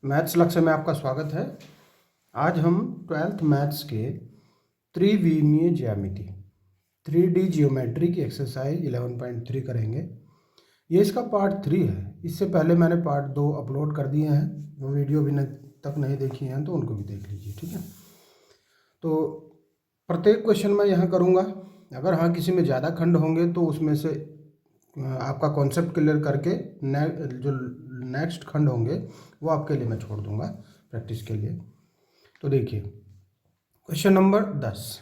Maths लक्ष्य में आपका स्वागत है। आज हम 12th मैथ्स के त्रिविमीय ज्यामिति 3D जियोमेट्री की एक्सरसाइज 11.3 करेंगे। ये इसका पार्ट 3 है। इससे पहले मैंने पार्ट 2 अपलोड कर दिए हैं, वो वीडियो भी तक नहीं देखी हैं तो उनको भी देख लीजिए, ठीक है। तो प्रत्येक क्वेश्चन मैं यहाँ करूँगा। अगर हाँ किसी में ज़्यादा खंड होंगे तो उसमें से आपका कॉन्सेप्ट क्लियर करके जो नेक्स्ट खंड होंगे वो आपके लिए मैं छोड़ दूंगा प्रैक्टिस के लिए। तो देखिए क्वेश्चन नंबर 10,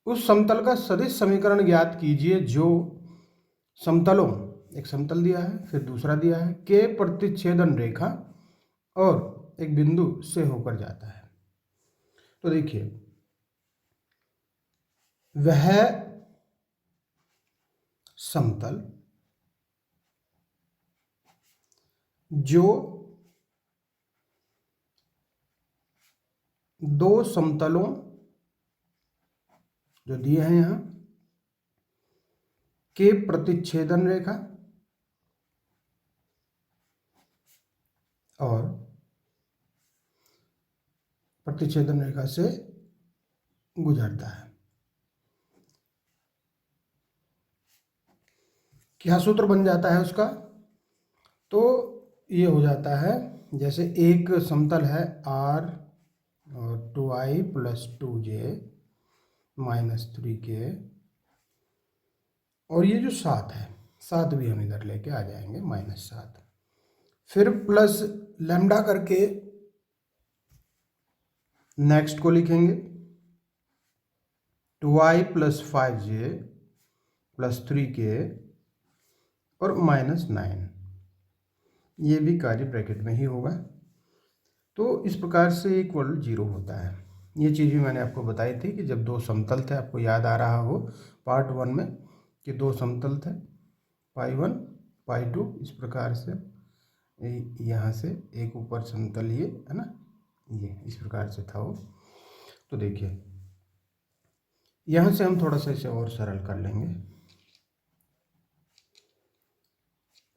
उस समतल का सदिश समीकरण ज्ञात कीजिए जो समतलों, एक समतल दिया है, फिर दूसरा दिया है, के प्रतिच्छेदन रेखा और एक बिंदु से होकर जाता है। तो देखिए वह समतल जो दो समतलों जो दिए हैं यहां के प्रतिच्छेदन रेखा और प्रतिच्छेदन रेखा से गुजरता है। क्या सूत्र बन जाता है उसका? तो ये हो जाता है, जैसे एक समतल है r और 2i + 2j - 3k, और ये जो 7 है, 7 भी हम इधर लेके आ जाएंगे, -7, फिर प्लस लैम्डा करके नेक्स्ट को लिखेंगे 2i + 5j + 3k और -9, ये भी कार्य ब्रैकेट में ही होगा। तो इस प्रकार से इक्वल 0 होता है। ये चीज़ भी मैंने आपको बताई थी कि जब दो समतल थे, आपको याद आ रहा हो पार्ट 1 में कि दो समतल थे, π1 π2, इस प्रकार से यहाँ से एक ऊपर समतल ये है ना, ये इस प्रकार से था वो। तो देखिए यहाँ से हम थोड़ा सा इसे और सरल कर लेंगे।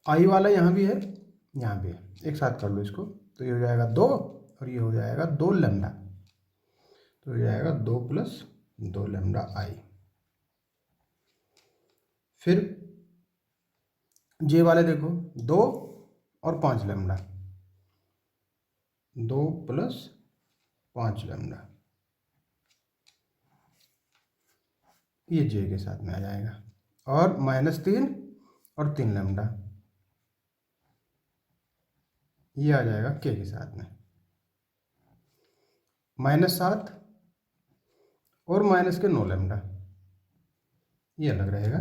आई वाला यहाँ भी है, यहाँ भी है, एक साथ कर लो इसको, तो ये हो जाएगा 2 और ये हो जाएगा 2 लैम्डा, तो हो जाएगा 2 + 2 लैम्डा आई। फिर जे वाले देखो 2 और 5 लैम्डा, 2 + 5 लैम्डा, ये जे के साथ में आ जाएगा, और -3 और 3 लैम्डा, ये आ जाएगा के साथ में, -7 और माइनस के 9 लैम्डा, ये अलग रहेगा,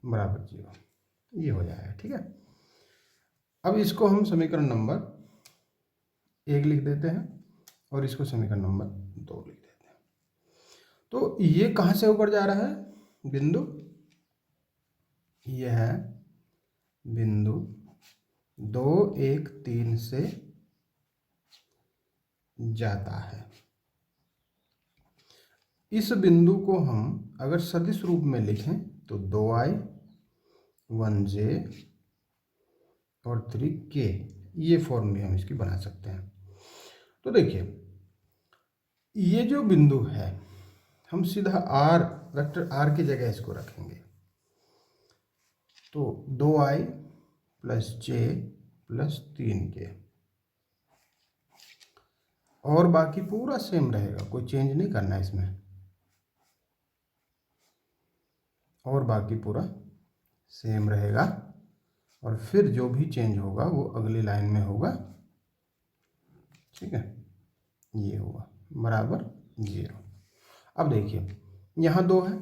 बराबर 0, ये हो जाएगा, ठीक है। अब इसको हम समीकरण नंबर 1 लिख देते हैं और इसको समीकरण नंबर 2 लिख देते हैं। तो ये कहाँ से होकर जा रहा है बिंदु? यह है बिंदु 2 1 3 से जाता है। इस बिंदु को हम अगर सदिश रूप में लिखें तो 2i 1j और 3k, ये फॉर्म भी हम इसकी बना सकते हैं। तो देखिए ये जो बिंदु है, हम सीधा r, वेक्टर r की जगह इसको रखेंगे, तो 2i + j + 3k, और बाकी पूरा सेम रहेगा, कोई चेंज नहीं करना है इसमें, और बाकी पूरा सेम रहेगा, और फिर जो भी चेंज होगा वो अगली लाइन में होगा, ठीक है। ये होगा बराबर 0। अब देखिए यहाँ 2 है,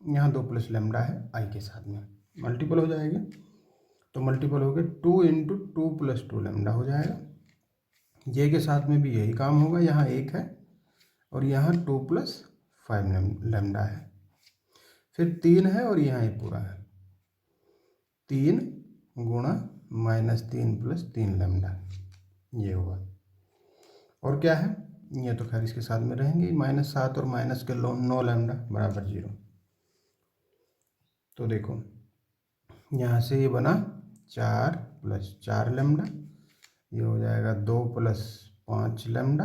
यहाँ 2 + लैम्डा है, आई के साथ में मल्टीपल हो जाएगा, तो मल्टीपल हो गए 2 × 2 + 2 लैम्डा हो जाएगा। जे के साथ में भी यही काम होगा, यहाँ 1 है और यहाँ 2 + 5 लैम्डा है, फिर 3 है और यहाँ एक पूरा है, 3 × -3 + 3 लैम्डा, ये होगा। और क्या है, ये तो खैर इसके साथ में रहेंगे, -7 और माइनस के 9 लैम्डा बराबर 0। तो देखो यहाँ से ये बना 4 + 4 लैम्डा, ये हो जाएगा 2 + 5 लैम्डा,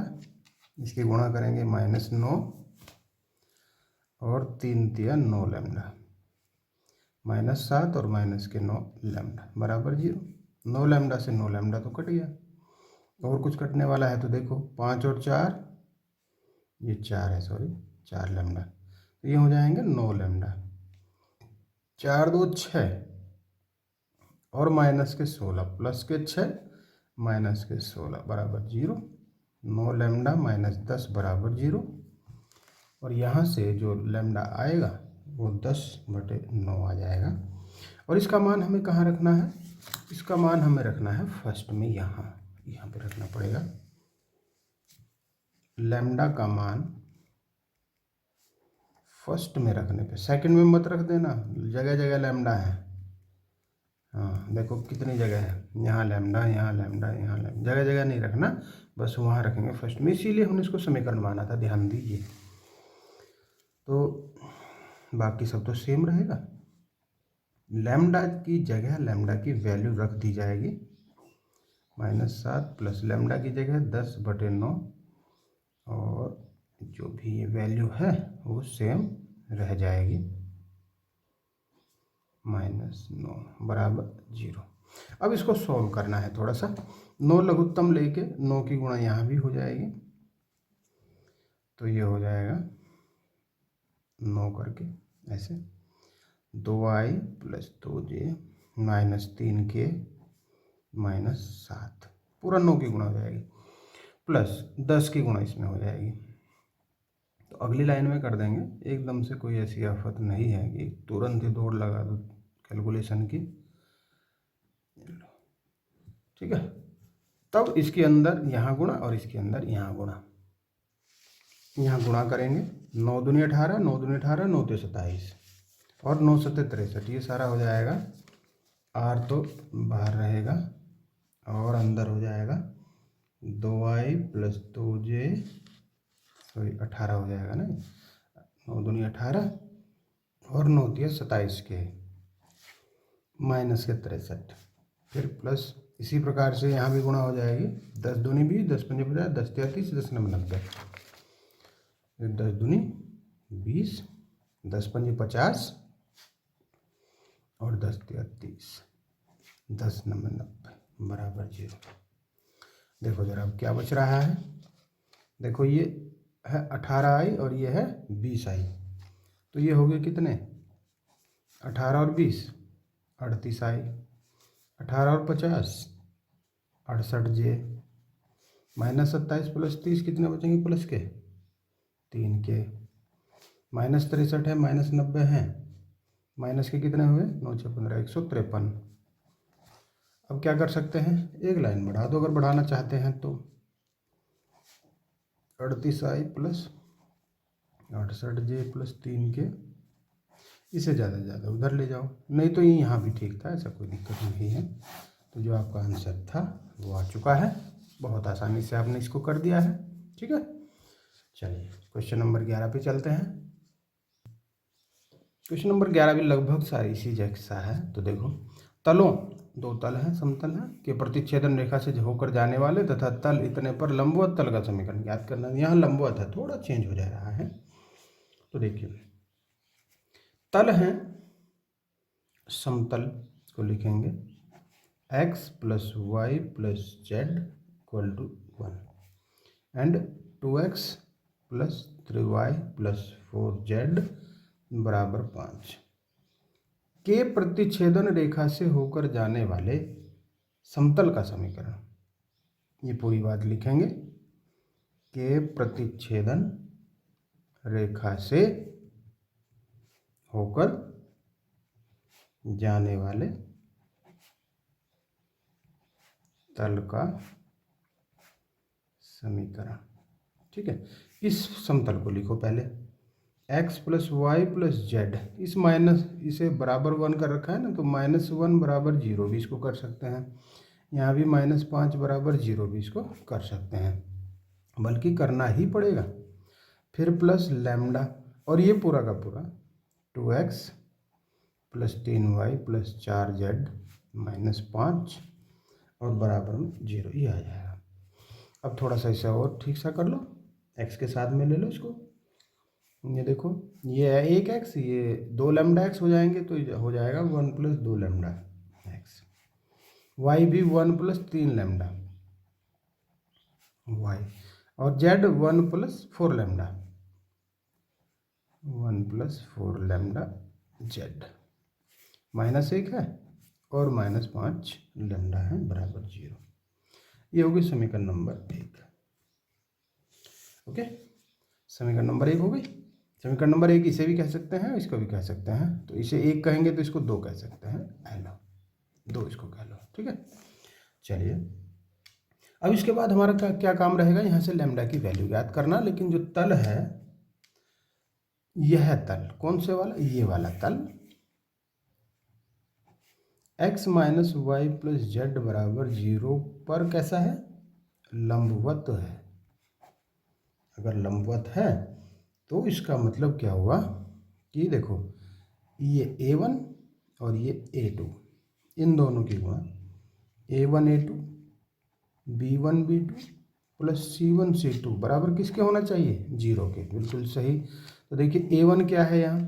इसकी गुणा करेंगे -9 और 3 तिया 9 लैम्डा, -7 और -9 लैम्डा बराबर 0। 9 लैम्डा से 9 लैम्डा तो कट गया, और कुछ कटने वाला है तो देखो 5 और 4, ये 4 है, सॉरी 4 लैम्डा, तो ये हो जाएंगे 9 लैम्डा। 4 2 6 और -16 प्लस के 6 -16 बराबर 0। 9 लैम्डा -10 बराबर 0, और यहाँ से जो लैम्डा आएगा वो 10/9 आ जाएगा। और इसका मान हमें कहाँ रखना है? इसका मान हमें रखना है फर्स्ट में, यहाँ पे रखना पड़ेगा। लैम्डा का मान फर्स्ट में रखने पे, सेकंड में मत रख देना, जगह जगह लैम्डा है। हाँ देखो कितनी जगह है, यहाँ लैम्डा, यहाँ लैम्डा, यहाँ लैम्डा, जगह जगह नहीं रखना, बस वहाँ रखेंगे फर्स्ट में, इसीलिए हमने इसको समीकरण माना था, ध्यान दीजिए। तो बाकी सब तो सेम रहेगा। लैम्डा की जगह लैम्डा की वैल्यू रख दी जाएगी, -7 प्लस लैम्डा की जगह 10/9, और जो भी ये वैल्यू है वो सेम रह जाएगी, -9 बराबर 0। अब इसको सॉल्व करना है थोड़ा सा। 9 लघुत्तम लेके 9 की गुणा यहाँ भी हो जाएगी, तो ये हो जाएगा 9 करके ऐसे, 2i + 2j -3k -7, पूरा 9 की गुणा हो जाएगी, प्लस 10 की गुणा इसमें हो जाएगी। तो अगली लाइन में कर देंगे, एकदम से कोई ऐसी आफत नहीं है कि तुरंत ही दौड़ लगा दो कैलकुलेशन की, ठीक है। तब इसके अंदर यहाँ गुणा और इसके अंदर यहाँ गुणा, यहाँ गुणा करेंगे, 9 दूनी 18, 9 दूनी 18, 9 तिया 27 और 9 सत्ते 63, ये सारा हो जाएगा। r तो बाहर रहेगा और अंदर हो जाएगा 2i + 2j, सॉरी 18 हो जाएगा ना, 9 दूनी 18 और 9 तिया 27 के -63, फिर प्लस इसी प्रकार से यहाँ भी गुणा हो जाएगी, 10 दूनी 20, 10 पंजे 50, 10 तिया 30, 10 नम 90, 10 दूनी 20, 10 पंजे 50 और 10 तिया 30, 10 नम 90 बराबर 0। देखो जरा अब क्या बच रहा है, देखो ये है 18i और ये है 20i, तो ये हो गए कितने, 18 और 20 38i, 18 और 50 68j, -27 + 30 कितने बचेंगे प्लस के 3 के, -63 है, -90 है, माइनस के कितने हुए 9 6 15 153। अब क्या कर सकते हैं, एक लाइन बढ़ा दो अगर बढ़ाना चाहते हैं तो, 38i + 68j + 3 के, इसे ज़्यादा से ज़्यादा उधर ले जाओ, नहीं तो ये यहाँ भी ठीक था, ऐसा कोई दिक्कत नहीं है। तो जो आपका आंसर था वो आ चुका है, बहुत आसानी से आपने इसको कर दिया है, ठीक है। चलिए क्वेश्चन नंबर 11 पे चलते हैं। क्वेश्चन नंबर 11 भी लगभग सारी इसी जैसा है। तो देखो, तलों, दो तल हैं, समतल हैं, के प्रतिच्छेदन रेखा से होकर जाने वाले तथा तल इतने पर लंबवत तल का समीकरण ज्ञात करना। यहाँ लंबवत है, थोड़ा चेंज हो जा रहा है। तो देखिए, तल हैं समतल को लिखेंगे x + y + z = 1 and 2x + 3y + 4z बराबर 5 के प्रतिच्छेदन रेखा से होकर जाने वाले समतल का समीकरण। ये पूरी बात लिखेंगे, के प्रतिच्छेदन रेखा से होकर जाने वाले तल का समीकरण, ठीक है। इस समतल को लिखो पहले, x + y + z, इस माइनस इसे बराबर 1 कर रखा है ना, तो -1 बराबर 0 भी इसको कर सकते हैं, यहाँ भी -5 बराबर 0 भी इसको कर सकते हैं, बल्कि करना ही पड़ेगा। फिर प्लस लैम्डा, और ये पूरा का पूरा 2x + 3y + 4z -5, और बराबर में 0, ये आ जाएगा। अब थोड़ा सा इसे और ठीक सा कर लो, x के साथ में ले लो इसको। ये देखो, ये है 1x, ये 2 लैम्डा x हो जाएंगे, तो हो जाएगा 1 + 2 लैम्डा x। y भी 1 + 3 लैम्डा y, और z 1 + 4 लैम्डा, 1 + 4 लैम्डा z। -1 है और -5 लैम्डा है, बराबर 0। ये होगी समीकरण नंबर 1। ओके, समीकरण नंबर 1 हो गई। समीकरण नंबर 1 इसे भी कह सकते हैं, इसको भी कह सकते हैं। तो इसे 1 कहेंगे तो इसको 2 कह सकते हैं, हेलो 2 इसको कह लो, ठीक है। चलिए, अब इसके बाद हमारा क्या काम रहेगा, यहाँ से लैम्डा की वैल्यू याद करना। लेकिन जो तल है, यह तल कौन से वाला, ये वाला तल x - y + z बराबर 0 पर कैसा है, लंबवत है। अगर लंबवत है तो इसका मतलब क्या हुआ कि देखो, ये a1 और ये a2, इन दोनों की गुणा a1 a2 b1 b2 + c1 c2 बराबर किसके होना चाहिए, 0 के। बिल्कुल सही। तो देखिए, a1 क्या है यहाँ,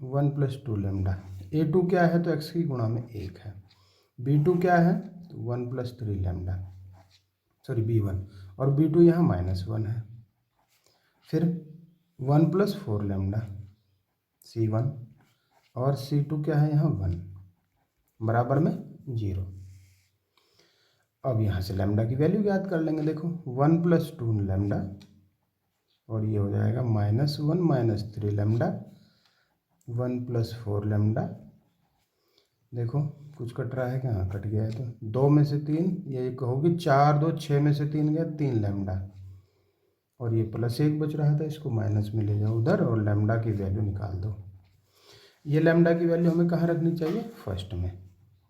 1 + 2 लैम्डा, a2 क्या है, तो x की गुणा में 1 है, b2 क्या है, तो 1 + 3 लैम्डा, सॉरी b1, और b2 यहाँ -1 है। फिर 1 + 4 लैम्डा c1, और c2 क्या है यहाँ 1, बराबर में 0। अब यहाँ से लैम्डा की वैल्यू याद कर लेंगे। देखो, 1 + 2 लैम्डा, और ये हो जाएगा -1 - 3 लैम्डा, 1 + 4 लैम्डा। देखो, कुछ कट रहा है क्या, हाँ कट गया है। तो 2 में से 3, ये होगी 4 2 6 में से 3 गया, 3 लैम्डा, और ये +1 बच रहा था, इसको माइनस में ले जाओ उधर, और लैम्डा की वैल्यू निकाल दो। ये लैम्डा की वैल्यू हमें कहाँ रखनी चाहिए, फर्स्ट में।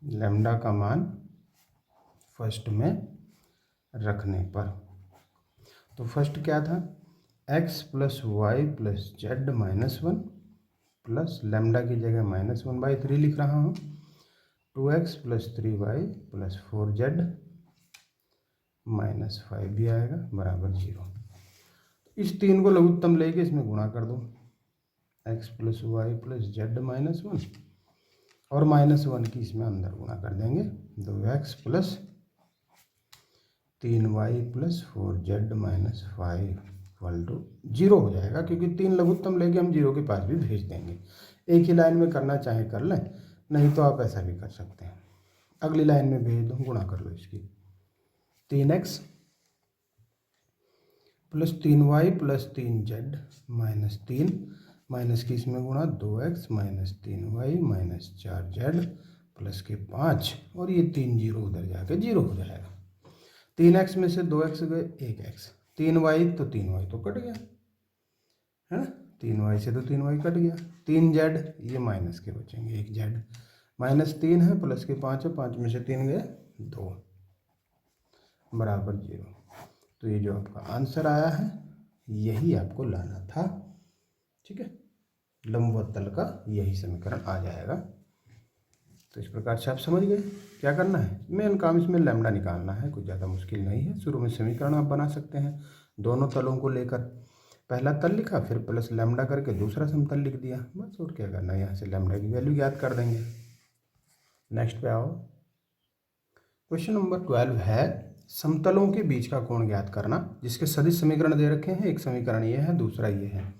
लैम्डा का मान फर्स्ट में रखने पर, तो फर्स्ट क्या था, x + y + z -1 plus lambda की जगह -1/3 लिख रहा हूँ, 2x + 3y + 4z -5 भी आएगा, बराबर 0। इस 3 को लघुत्तम लेके इसमें गुणा कर दो, x + y + z -1, और -1 की इसमें अंदर गुणा कर देंगे, 2x + 3y + 4z -5 = 0 हो जाएगा, क्योंकि 3 लघुत्तम लेके हम 0 के पास भी भेज देंगे। एक ही लाइन में करना चाहे कर लें, नहीं तो आप ऐसा भी कर सकते हैं, अगली लाइन में भेज दो, गुणा कर लो इसकी। 3x + 3y + 3z -3, माइनस की इसमें गुणा, 2x - 3y - 4z प्लस के 5, और ये 3 0 उधर जाके 0 हो जाएगा। 3x में से 2x गए, 1x, 3y तो 3y तो कट गया है ना, 3y से तो 3y कट गया, 3z, ये माइनस के बचेंगे, 1z, -3 है, प्लस के 5 है, 5 में से 3 गए 2, बराबर 0। तो ये जो आपका आंसर आया है, यही आपको लाना था, ठीक है। लंबवत तल का यही समीकरण आ जाएगा। तो इस प्रकार से आप समझ गए क्या करना है। मेन काम इसमें लैम्डा निकालना है, कुछ ज़्यादा मुश्किल नहीं है। शुरू में समीकरण आप बना सकते हैं दोनों तलों को लेकर, पहला तल लिखा, फिर प्लस लैम्डा करके दूसरा समतल लिख दिया, बस। और क्या करना है, यहाँ से लैम्डा की वैल्यू याद कर देंगे। नेक्स्ट पे आओ, क्वेश्चन नंबर 12 है, समतलों के बीच का कोण ज्ञात करना, जिसके सदिश समीकरण दे रखे हैं। एक समीकरण ये है, दूसरा ये है।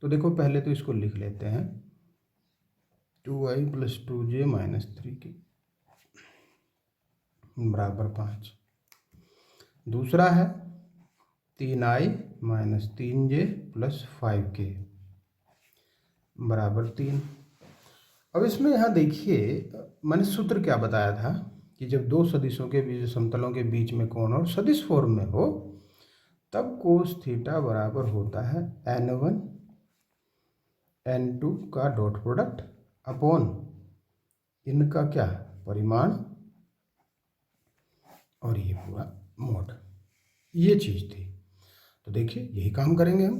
तो देखो, पहले तो इसको लिख लेते हैं, 2y + 2j - 3k बराबर 5। दूसरा है 3i - 3j + 5k बराबर 3। अब इसमें यहाँ देखिए, मैंने सूत्र क्या बताया था कि जब दो सदिशों के बीच, समतलों के बीच में कोण और सदिश फॉर्म में हो, तब कोस थीटा बराबर होता है n1 n2 का डॉट प्रोडक्ट अपॉन इनका क्या, परिमाण, और ये पूरा मोड, ये चीज़ थी। तो देखिए, यही काम करेंगे हम।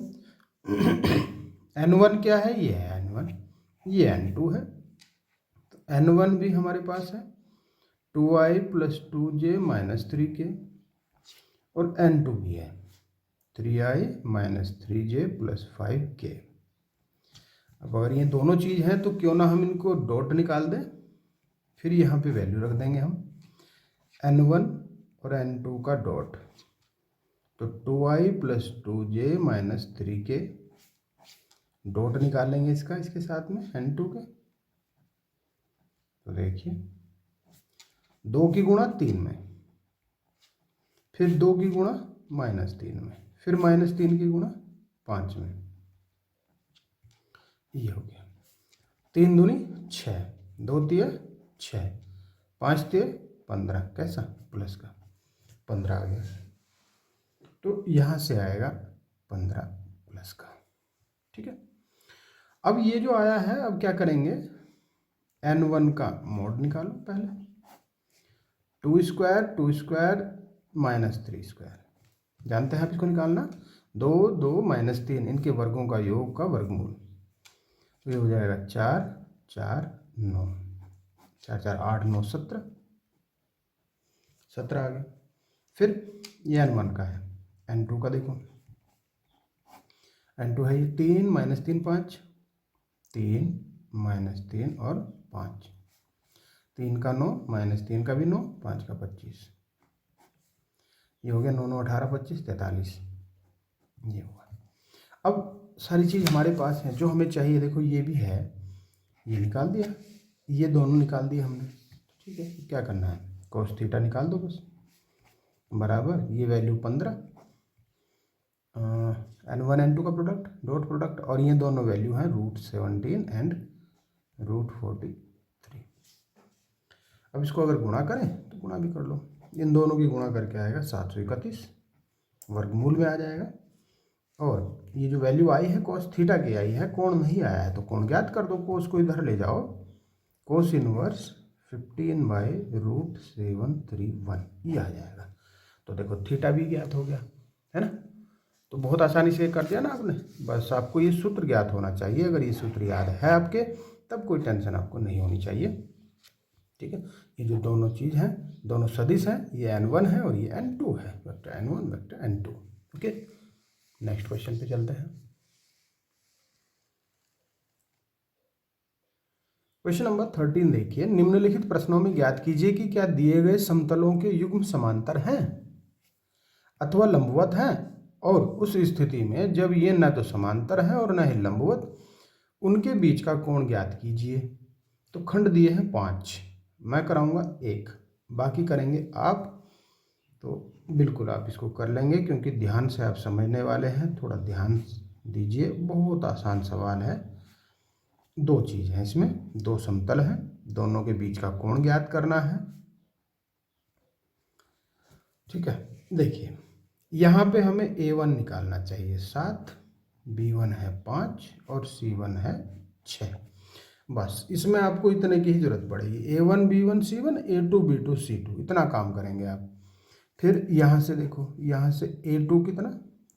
n1 क्या है, ये है n1, ये n2 है, तो n1 भी हमारे पास है, 2i plus 2j minus 3k और n2 भी है 3i minus 3j plus 5k। अब अगर ये दोनों चीज़ हैं तो क्यों ना हम इनको डॉट निकाल दें, फिर यहाँ पे वैल्यू रख देंगे हम n1 और n2 का डॉट, तो 2i plus 2j minus 3k dot निकालेंगे इसके साथ में n2 के। तो देखिए 2 की गुणा 3 में, फिर 2 की गुणा माइनस 3 में, फिर माइनस 3 की गुणा 5 में, ये हो गया 3 दूनी 6, 2 तिया 6, 5 तिया 15, कैसा प्लस का 15 आ गया। तो यहाँ से आएगा 15 प्लस का, ठीक है। अब ये जो आया है, अब क्या करेंगे, n1 का मोड निकालो पहले, 2 स्क्वायर माइनस 3 स्क्वायर, जानते हैं आप इसको निकालना, 2 2 माइनस 3 इनके वर्गों का योग का वर्गमूल, तो ये हो जाएगा 4 4 9, 4 4 8 9 17, 17 आ गया। फिर ये n1 का है, n2 का देखो, n2 है ये 3 माइनस 3 5, 3 माइनस 3 और 5, 3 का 9 माइनस 3 का भी 9, 5 का 25, ये हो गया 9 9 18 25 43, ये हुआ। अब सारी चीज़ हमारे पास है जो हमें चाहिए, देखो ये भी है, ये निकाल दिया, ये दोनों निकाल दिए हमने, ठीक है। क्या करना है, cos थीटा निकाल दो बस, बराबर ये वैल्यू 15, n1 n2 का प्रोडक्ट डॉट प्रोडक्ट, और ये दोनों वैल्यू हैं √17 एंड √43। अब इसको अगर गुणा करें तो गुणा भी कर लो, इन दोनों की गुणा करके आएगा 731, वर्गमूल में आ जाएगा। और ये जो वैल्यू आई है cos थीटा की आई है, कोण नहीं आया है तो कोण ज्ञात कर दो, कोस को इधर ले जाओ, कोस इनवर्स 15/√731 ये आ जाएगा। तो देखो थीटा भी ज्ञात हो गया है ना, तो बहुत आसानी से कर दिया ना आपने। बस आपको ये सूत्र ज्ञात होना चाहिए, अगर ये सूत्र याद है आपके तब कोई टेंशन आपको नहीं होनी चाहिए, ठीक है। ये जो दोनों चीज़ हैं, दोनों सदिश हैं, ये n1 है और ये n2 है, vector n1 vector n2, okay. Next question पे चलते हैं। क्वेश्चन नंबर 13 देखिए, निम्नलिखित प्रश्नों में ज्ञात कीजिए कि क्या दिए गए समतलों के युग्म समांतर हैं अथवा लंबवत हैं, और उस स्थिति में जब ये न तो समांतर हैं और न ही लंबवत, उनके बीच का कोण ज्ञात कीजिए। तो खंड दिए हैं 5, मैं कराऊंगा 1, बाकी करेंगे आप, तो बिल्कुल आप इसको कर लेंगे क्योंकि ध्यान से आप समझने वाले हैं, थोड़ा ध्यान दीजिए, बहुत आसान सवाल है। 2 चीज़ हैं इसमें, 2 समतल हैं, दोनों के बीच का कोण ज्ञात करना है, ठीक है। देखिए यहाँ पे हमें a1 निकालना चाहिए 7, b1 है 5 और c1 है 6, बस इसमें आपको इतने की ही जरूरत पड़ेगी, a1 b1 c1 a2 b2 c2, इतना काम करेंगे आप। फिर यहाँ से देखो, यहाँ से a2 कितना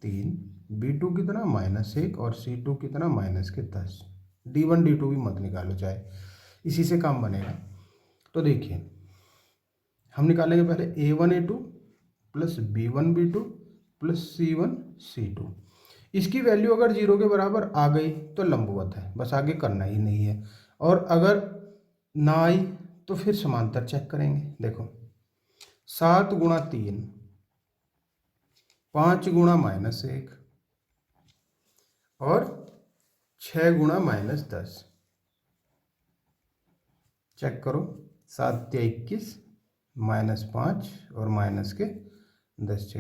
3, b2 कितना -1 और c2 कितना -10, d1 d2 भी मत निकालो चाहे, इसी से काम बनेगा। तो देखिए हम निकालेंगे पहले a1 a2 plus b1 b2 plus c1 c2, इसकी वैल्यू अगर 0 के बराबर आ गई तो लंबवत है, बस आगे करना ही नहीं है, और अगर ना आई तो फिर समांतर चेक करेंगे। देखो 7 गुणा 3, 5 गुणा -1 और 6 गुणा -10, चेक करो, 7 × 21 -5 और माइनस के 10 ×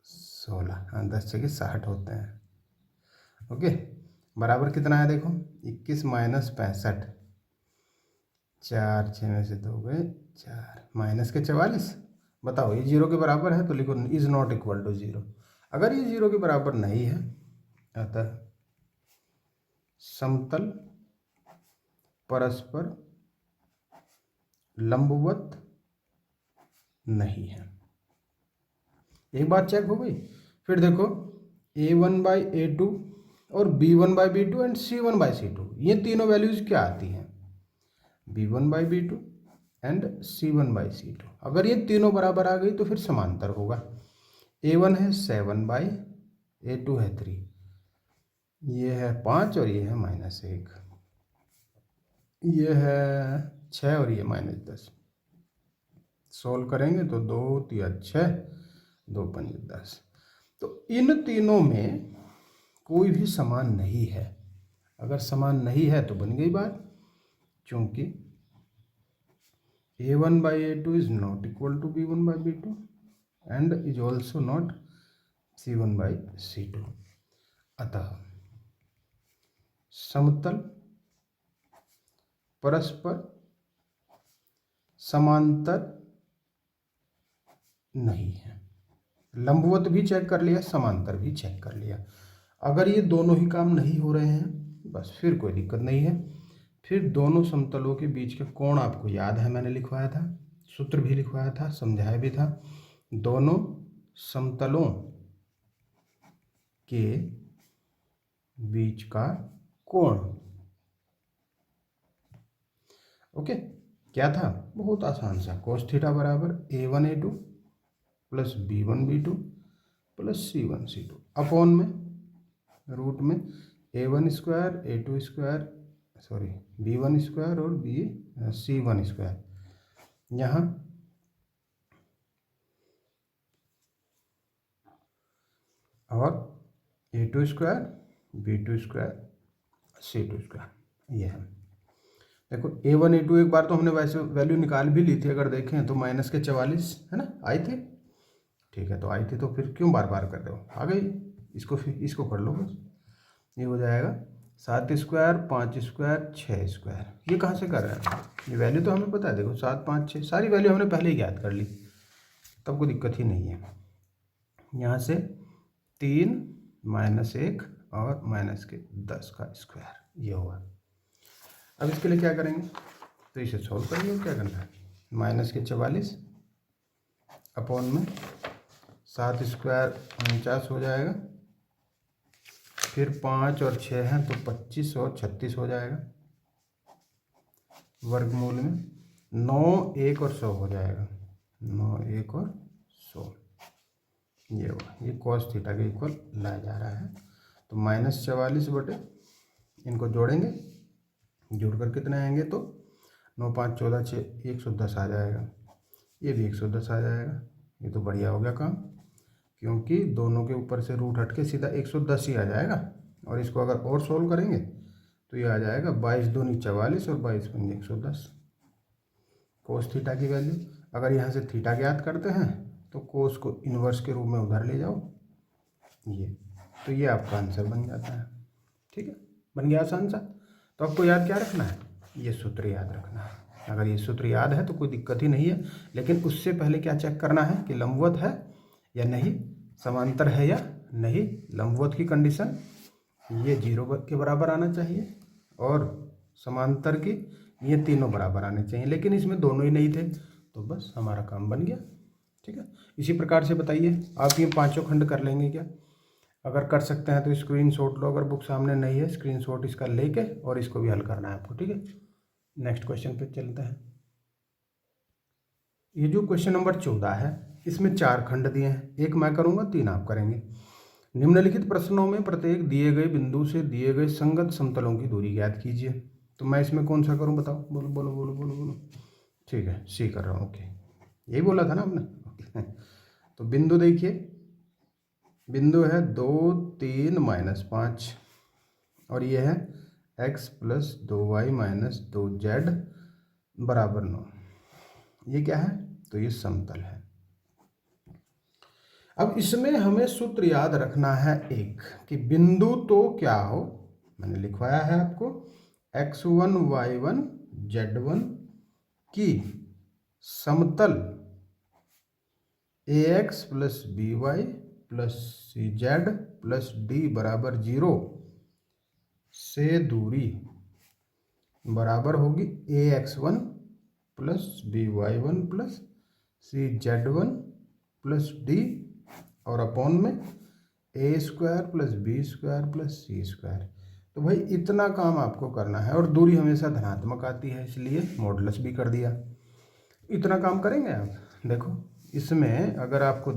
16, हाँ 10 × 60 होते हैं, ओके। बराबर कितना है देखो, 21 - 65, 4 6 में से 2 गए 4, माइनस के 44, बताओ ये 0 के बराबर है तो लिखो इज नॉट इक्वल टू 0। अगर ये 0 के बराबर नहीं है अतः समतल परस्पर लंबवत नहीं है। एक बात चेक हो गई। फिर देखो a1/a2 और b1/b2 एंड c1/c2, ये तीनों वैल्यूज क्या आती हैं, b1/b2 एंड C1/C2। अगर ये तीनों बराबर आ गई तो फिर समांतर होगा। A1 है 7/, A2 है 3, ये है 5 और ये है -1, ये है 6 और ये -10। सोल्व करेंगे तो 2 3 6, 2 5 10। तो इन तीनों में कोई भी समान नहीं है। अगर समान नहीं है तो बन गई बात, क्योंकि A1/A2 is not equal to B1/B2 and is also not C1/C2। अतः समतल परस्पर समांतर नहीं है। लंबवत भी चेक कर लिया, समांतर भी चेक कर लिया। अगर ये दोनों ही काम नहीं हो रहे हैं बस फिर कोई दिक्कत नहीं है। फिर दोनों समतलों के बीच के कोण आपको याद है, मैंने लिखवाया था, सूत्र भी लिखवाया था, समझाया भी था। दोनों समतलों के बीच का कोण, ओके, क्या था? बहुत आसान सा, cos थीटा बराबर A1A2 plus B1B2 plus C1C2 upon में रूट में A1² A2², सॉरी B1² और C1²। यहाँ और A2² B2² C2², ये है। देखो A1 A2 एक बार तो हमने वैसे वैल्यू निकाल भी ली थी, अगर देखें तो -44 है ना, आई थी। ठीक है, तो आई थी तो फिर क्यों बार बार कर रहे हो, आ गई। इसको कर लो बस, ये हो जाएगा 7², 5², 6²। ये कहाँ से कर रहे हैं? ये वैल्यू तो हमें पता है, देखो 7 5 6 सारी वैल्यू हमने पहले ही ज्ञात कर ली, तब कोई दिक्कत ही नहीं है। यहाँ से 3 -1 और -10², ये होगा। अब इसके लिए क्या करेंगे, तो इसे सॉल्व करेंगे। क्या करना है, -44 अपॉन में 7² 49 हो जाएगा, फिर 5 और 6 हैं तो 25 और 36 हो जाएगा, वर्गमूल में 9 1 और 100 हो जाएगा, 9 1 और 100, ये हुआ। ये cos थीटा के इक्वल लाया जा रहा है। तो -44 बटे, इनको जोड़ेंगे, जोड़कर कितने आएंगे, तो 9 5 14 6 110 आ जाएगा, ये भी 110 आ जाएगा। ये तो बढ़िया हो गया काम, क्योंकि दोनों के ऊपर से रूट हट के सीधा 110 ही आ जाएगा। और इसको अगर और सोल्व करेंगे तो ये आ जाएगा 22 दूनी 44 और 22 पंजे 110, कोस थीटा की वैल्यू। अगर यहाँ से थीटा ज्ञात करते हैं तो कोस को इन्वर्स के रूप में उधर ले जाओ, ये, तो ये आपका आंसर बन जाता है। ठीक है, बन गया आसान सा। तो आपको याद क्या रखना है, ये सूत्र याद रखना है। अगर ये सूत्र याद है तो कोई दिक्कत ही नहीं है, लेकिन उससे पहले क्या चेक करना है कि लंबवत है या नहीं, समांतर है या नहीं। लंबवत की कंडीशन ये 0 के बराबर आना चाहिए, और समांतर की ये तीनों बराबर आने चाहिए, लेकिन इसमें दोनों ही नहीं थे, तो बस हमारा काम बन गया। ठीक है, इसी प्रकार से बताइए आप ये पांचों खंड कर लेंगे क्या? अगर कर सकते हैं तो स्क्रीनशॉट लो, अगर बुक सामने नहीं है स्क्रीनशॉट इसका लेके और इसको भी हल करना है आपको। ठीक है, नेक्स्ट क्वेश्चन पे चलते हैं। ये जो क्वेश्चन नंबर 14 है, इसमें 4 खंड दिए हैं, एक मैं करूँगा 3 आप करेंगे। निम्नलिखित प्रश्नों में प्रत्येक दिए गए बिंदु से दिए गए संगत समतलों की दूरी ज्ञात कीजिए। तो मैं इसमें कौन सा करूं, बताओ, बोलो बोलो बोलो बोलो बोलो। ठीक है, सी कर रहा हूँ, ओके, यही बोला था ना आपने, ओके। तो बिंदु देखिए, बिंदु है 2 3 -5 और ये है x + 2y - 2z बराबर 9। ये क्या है, तो ये समतल है। अब इसमें हमें सूत्र याद रखना है एक, कि बिंदु तो क्या हो, मैंने लिखवाया है आपको, x1 y1 z1 की समतल ax + by + cz + d बराबर 0 से दूरी बराबर होगी ax1 + by1 + cz1 + d और अपॉन में a² + b² + c²। तो भाई इतना काम आपको करना है, और दूरी हमेशा धनात्मक आती है इसलिए मॉडुलस भी कर दिया। इतना काम करेंगे आप। देखो इसमें अगर आपको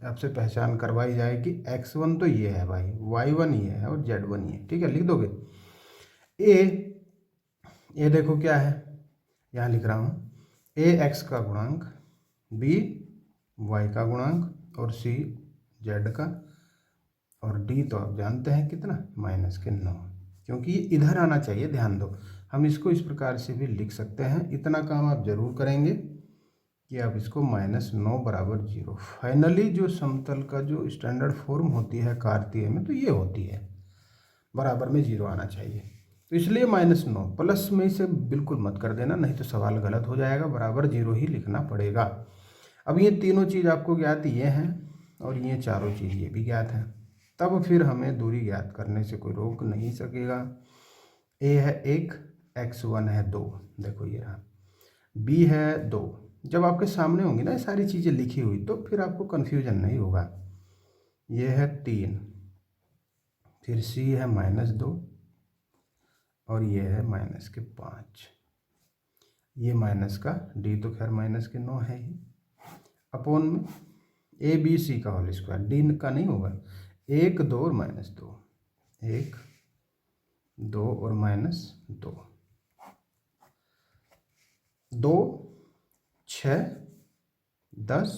आपसे पहचान करवाई जाए कि x1 तो ये है भाई, y1 ये है और z1 ये, ठीक है, लिख दोगे। ए देखो क्या है, यहाँ लिख रहा हूँ, ए x का गुणांक, b y का गुणांक और c z का, और d तो आप जानते हैं कितना, -9, क्योंकि ये इधर आना चाहिए। ध्यान दो, हम इसको इस प्रकार से भी लिख सकते हैं। इतना काम आप जरूर करेंगे कि आप इसको -9 बराबर 0। फाइनली जो समतल का जो स्टैंडर्ड फॉर्म होती है कार्तीय में, तो ये होती है, बराबर में 0 आना चाहिए। तो इसलिए -9, प्लस में इसे बिल्कुल मत कर देना, नहीं तो सवाल गलत हो जाएगा, बराबर 0 ही लिखना पड़ेगा। अब ये तीनों चीज़ आपको ज्ञात ये हैं और ये चारों चीज़ ये भी ज्ञात है, तब फिर हमें दूरी ज्ञात करने से कोई रोक नहीं सकेगा। ए है 1, x1 है 2, देखो ये रहा, b है 2। जब आपके सामने होंगी ना ये सारी चीज़ें लिखी हुई, तो फिर आपको कन्फ्यूजन नहीं होगा। ये है 3, फिर c है -2 और ये है -5। ये माइनस का d तो खैर -9 है ही, अपोन में ए बी सी का होल स्क्वायर, डी का नहीं होगा, 1 2 और -2, 1 2 और -2, 2 6 10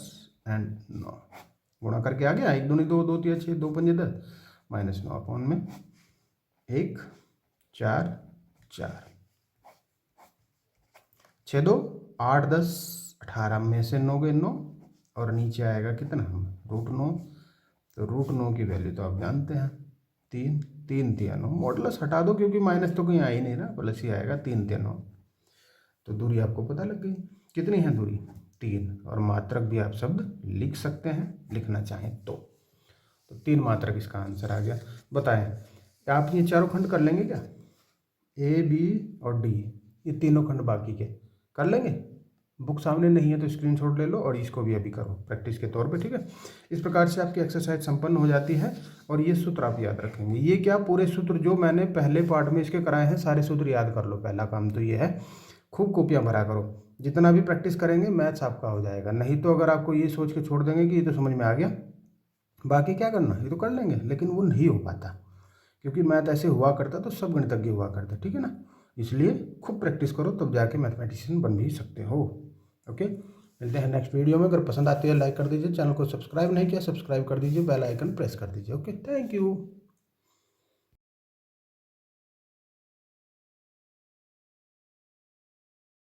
एंड 9, गुणा करके आ गया, 1 2 2 2 3 6 2 5 10, -9 अपोन में 1 4 4, 6 2 8 10 18 में से 9 गए 9, और नीचे आएगा कितना, √9। तो √9 की वैल्यू तो आप जानते हैं 3 3 3 9, मॉडुलस हटा दो क्योंकि माइनस तो कहीं आ ही नहीं ना, प्लस ही आएगा, 3 3 9। तो दूरी आपको पता लग गई, कितनी है दूरी, 3, और मात्रक भी आप शब्द लिख सकते हैं, लिखना चाहें तो 3 मात्रक इसका आंसर आ गया। बताएं आप ये चारों खंड कर लेंगे क्या, ए बी और डी, ये तीनों खंड बाकी के कर लेंगे। बुक सामने नहीं है तो स्क्रीनशॉट ले लो और इसको भी अभी करो प्रैक्टिस के तौर पे, ठीक है। इस प्रकार से आपकी एक्सरसाइज संपन्न हो जाती है। और ये सूत्र आप याद रखेंगे, ये क्या, पूरे सूत्र जो मैंने पहले पार्ट में इसके कराए हैं सारे सूत्र याद कर लो। पहला काम तो ये है, खूब कॉपियाँ भरा करो, जितना भी प्रैक्टिस करेंगे मैथ्स आपका हो जाएगा। नहीं तो अगर आपको ये सोच के छोड़ देंगे कि ये तो समझ में आ गया, बाकी क्या करना, ये तो कर लेंगे, लेकिन वो नहीं हो पाता, क्योंकि मैथ ऐसे हुआ करता तो सब गणितज्ञ हुआ करते, ठीक है ना। इसलिए खूब प्रैक्टिस करो, तब जाके मैथमेटिशियन बन भी सकते हो। ओके, मिलते हैं नेक्स्ट वीडियो में। अगर पसंद आती है लाइक कर दीजिए, चैनल को सब्सक्राइब नहीं किया सब्सक्राइब कर दीजिए, बेल आइकन प्रेस कर दीजिए। Okay, thank you.